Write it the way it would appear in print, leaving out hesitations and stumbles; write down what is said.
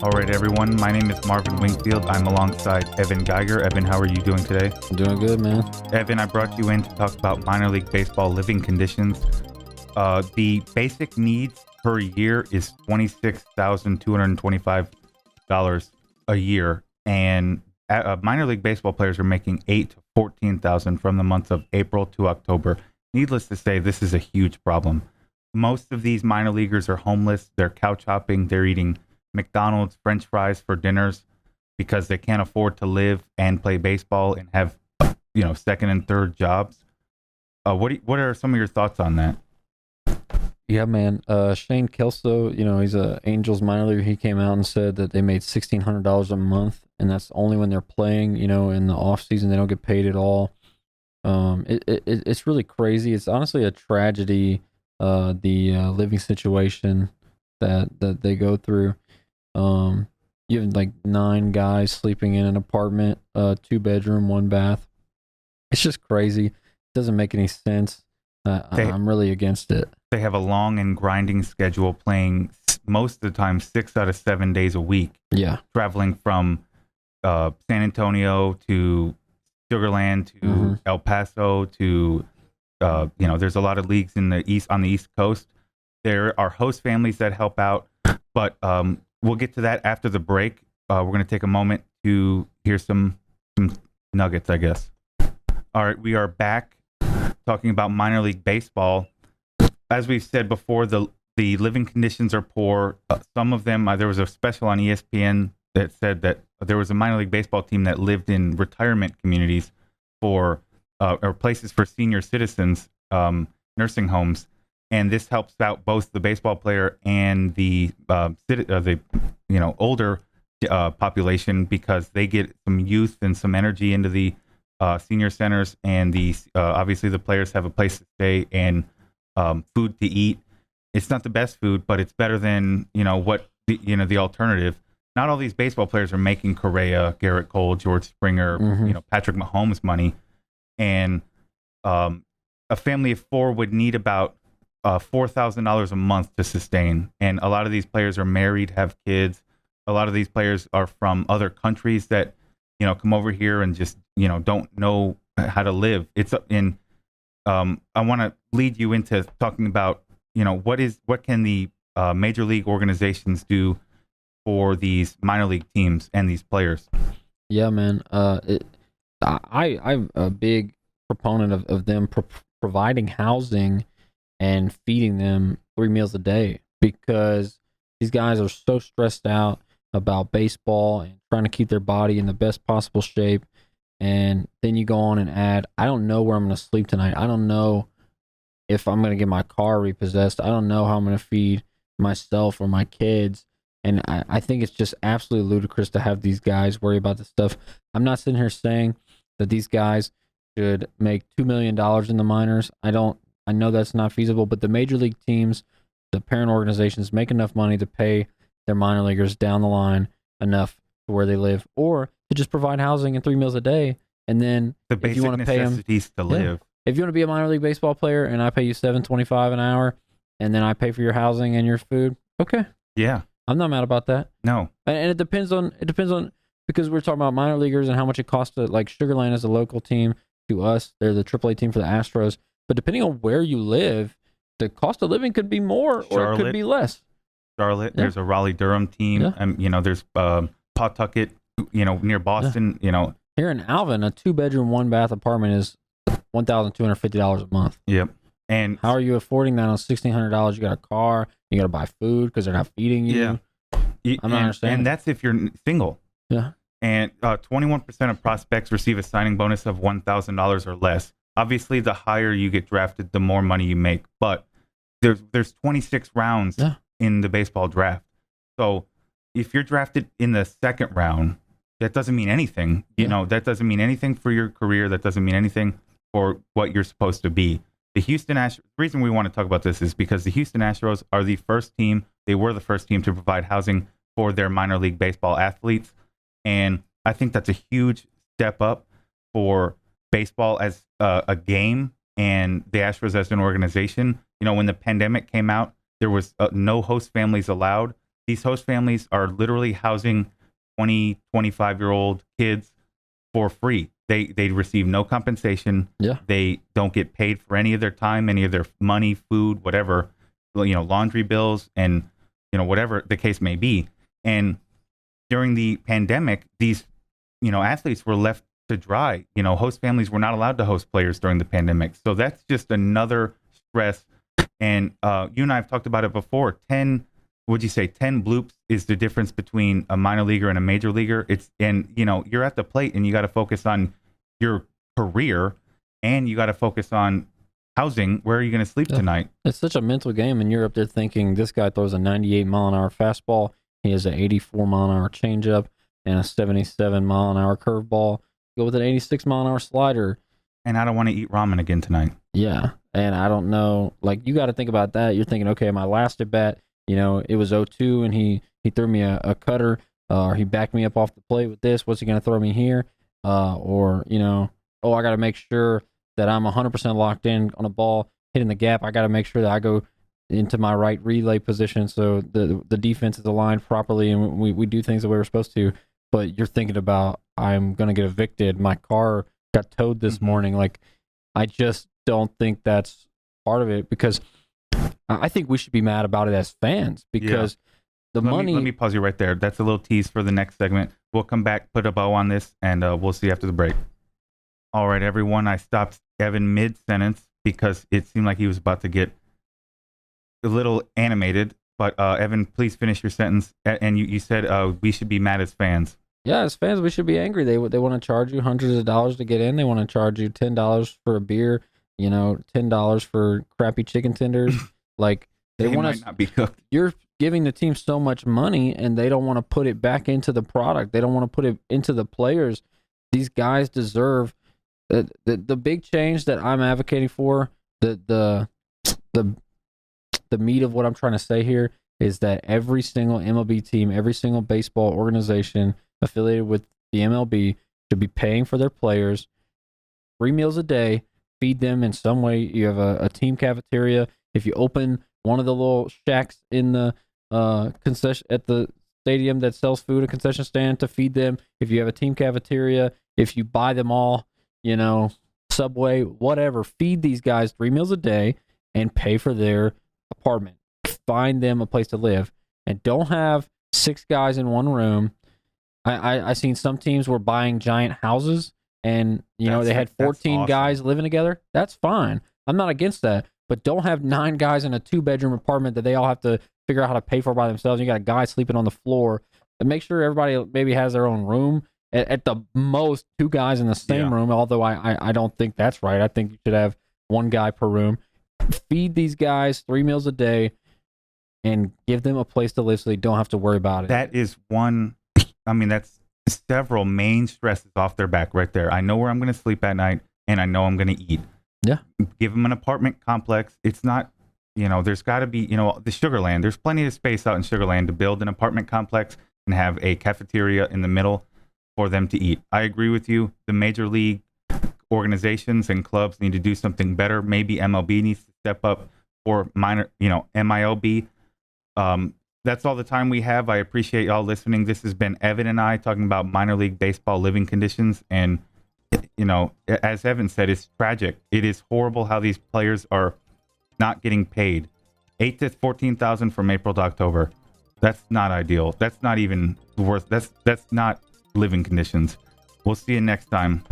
All right, everyone. My name is Marvin Wingfield. I'm alongside Evan Geiger. Evan, how are you doing today? I'm doing good, man. Evan, I brought you in to talk about minor league baseball living conditions. The basic needs per year is $26,225 a year, and minor league baseball players are making $8,000 to $14,000 from the months of April to October. Needless to say, this is a huge problem. Most of these minor leaguers are homeless. They're couch hopping. They're eating McDonald's French fries for dinners because they can't afford to live and play baseball and have, second and third jobs. What are some of your thoughts on that? Yeah, man. Shane Kelso, he's a Angels minor leaguer. He came out and said that they made $1,600 a month, and that's only when they're playing. In the off season, they don't get paid at all. It's really crazy. It's honestly a tragedy. The living situation that they go through. You have like 9 guys sleeping in an apartment, 2-bedroom, 1 bath. It's just crazy. It doesn't make any sense. I'm really against it. They have a long and grinding schedule, playing most of the time 6 out of 7 days a week. Yeah, traveling from San Antonio to Sugar Land to El Paso to there's a lot of leagues on the East Coast. There are host families that help out, but we'll get to that after the break. We're going to take a moment to hear some nuggets, I guess. All right, we are back talking about minor league baseball. As we've said before, the living conditions are poor. Some of them, there was a special on ESPN that said that there was a minor league baseball team that lived in retirement communities or places for senior citizens, nursing homes. And this helps out both the baseball player and the older population because they get some youth and some energy into the senior centers, and obviously the players have a place to stay and food to eat. It's not the best food, but it's better than the alternative. Not all these baseball players are making Correa, Garrett Cole, George Springer, Patrick Mahomes money, and a family of 4 would need about $4,000 a month to sustain. And a lot of these players are married, have kids. A lot of these players are from other countries that, come over here and just, don't know how to live. I want to lead you into talking about, what can the major league organizations do for these minor league teams and these players? Yeah, man. I'm a big proponent of them providing housing and feeding them 3 meals a day, because these guys are so stressed out about baseball and trying to keep their body in the best possible shape. And then you go on and add, I don't know where I'm going to sleep tonight. I don't know if I'm going to get my car repossessed. I don't know how I'm going to feed myself or my kids. And I think it's just absolutely ludicrous to have these guys worry about this stuff. I'm not sitting here saying that these guys should make $2 million in the minors. I know that's not feasible, but the major league teams, the parent organizations, make enough money to pay their minor leaguers down the line enough to where they live, or to just provide housing and 3 meals a day. And then the basic if you want to pay them to live. If you want to be a minor league baseball player and I pay you $7.25 an hour, and then I pay for your housing and your food, okay. Yeah. I'm not mad about that. No. And it depends on because we're talking about minor leaguers and how much it costs to, like, Sugar Land is a local team to us. They're the AAA team for the Astros. But depending on where you live, the cost of living could be more or it could be less. Charlotte, there's a Raleigh-Durham team. Yeah. There's Pawtucket, near Boston. Here in Alvin, a 2-bedroom, 1-bath apartment is $1,250 a month. Yep. And how are you affording that on $1,600? You got a car, you got to buy food because they're not feeding you. Yeah. I'm not understanding. And that's if you're single. Yeah. And 21% of prospects receive a signing bonus of $1,000 or less. Obviously, the higher you get drafted, the more money you make. But there's 26 rounds in the baseball draft. So if you're drafted in the second round, that doesn't mean anything. That doesn't mean anything for your career. That doesn't mean anything for what you're supposed to be. The Houston Astros, the reason we want to talk about this is because the Houston Astros are the first team, they were the first team to provide housing for their minor league baseball athletes. And I think that's a huge step up for baseball as a game and the Astros as an organization. When the pandemic came out, there was no host families allowed. these host families are literally housing 20, 25-year-old kids for free. They receive no compensation. Yeah. They don't get paid for any of their time, any of their money, food, whatever, laundry bills, and whatever the case may be. And during the pandemic, these athletes were left to dry. Host families were not allowed to host players during the pandemic. So that's just another stress. And you and I have talked about it before. 10 bloops is the difference between a minor leaguer and a major leaguer. You're at the plate and you got to focus on your career, and you got to focus on housing. Where are you going to sleep tonight? It's such a mental game, and you're up there thinking this guy throws a 98 mile an hour fastball. He has an 84 mile an hour changeup and a 77 mile an hour curveball. Go with an 86 mile an hour slider. And I don't want to eat ramen again tonight. Yeah, and I don't know. Like, you got to think about that. You're thinking, okay, my last at bat, it was 0-2, and he threw me a cutter, or he backed me up off the plate with this. What's he going to throw me here? I got to make sure that I'm 100% locked in on a ball hitting the gap. I got to make sure that I go into my right relay position so the defense is aligned properly and we do things the way we're supposed to. But you're thinking about, I'm going to get evicted. My car got towed this morning. Like, I just don't think that's part of it, because I think we should be mad about it as fans, because the money. Let me pause you right there. That's a little tease for the next segment. We'll come back, put a bow on this, and we'll see after the break. All right, everyone. I stopped Evan mid-sentence because it seemed like he was about to get a little animated. But Evan, please finish your sentence. And you said we should be mad as fans. Yeah, as fans, we should be angry. They want to charge you hundreds of dollars to get in. They want to charge you $10 for a beer. $10 for crappy chicken tenders. Like, they want to not be cooked. You're giving the team so much money, and they don't want to put it back into the product. They don't want to put it into the players. These guys deserve the big change that I'm advocating for. The meat of what I'm trying to say here is that every single MLB team, every single baseball organization affiliated with the MLB should be paying for their players 3 meals a day, feed them in some way. You have a team cafeteria. If you open one of the little shacks in the concession at the stadium that sells food, a concession stand to feed them. If you have a team cafeteria, if you buy them all, Subway, whatever, feed these guys 3 meals a day and pay for their apartment. Find them a place to live, and don't have 6 guys in one room. I seen some teams were buying giant houses, and they had 14 guys living together. That's fine. I'm not against that, but don't have 9 guys in a 2-bedroom apartment that they all have to figure out how to pay for by themselves. You got a guy sleeping on the floor. And make sure everybody maybe has their own room. At the most, 2 guys in the same room. Although I don't think that's right. I think you should have 1 guy per room. Feed these guys 3 meals a day, and give them a place to live so they don't have to worry about it. That is that's several main stresses off their back right there. I know where I'm going to sleep at night, and I know I'm going to eat. Yeah. Give them an apartment complex. It's not, there's got to be, the Sugar Land. There's plenty of space out in Sugar Land to build an apartment complex and have a cafeteria in the middle for them to eat. I agree with you. The major league organizations and clubs need to do something better. Maybe MLB needs to step up, or MILB. That's all the time we have. I appreciate y'all listening. This has been Evan and I talking about minor league baseball living conditions. And, as Evan said, it's tragic. It is horrible how these players are not getting paid. $8,000 to $14,000 from April to October. That's not ideal. That's not even worth. That's not living conditions. We'll see you next time.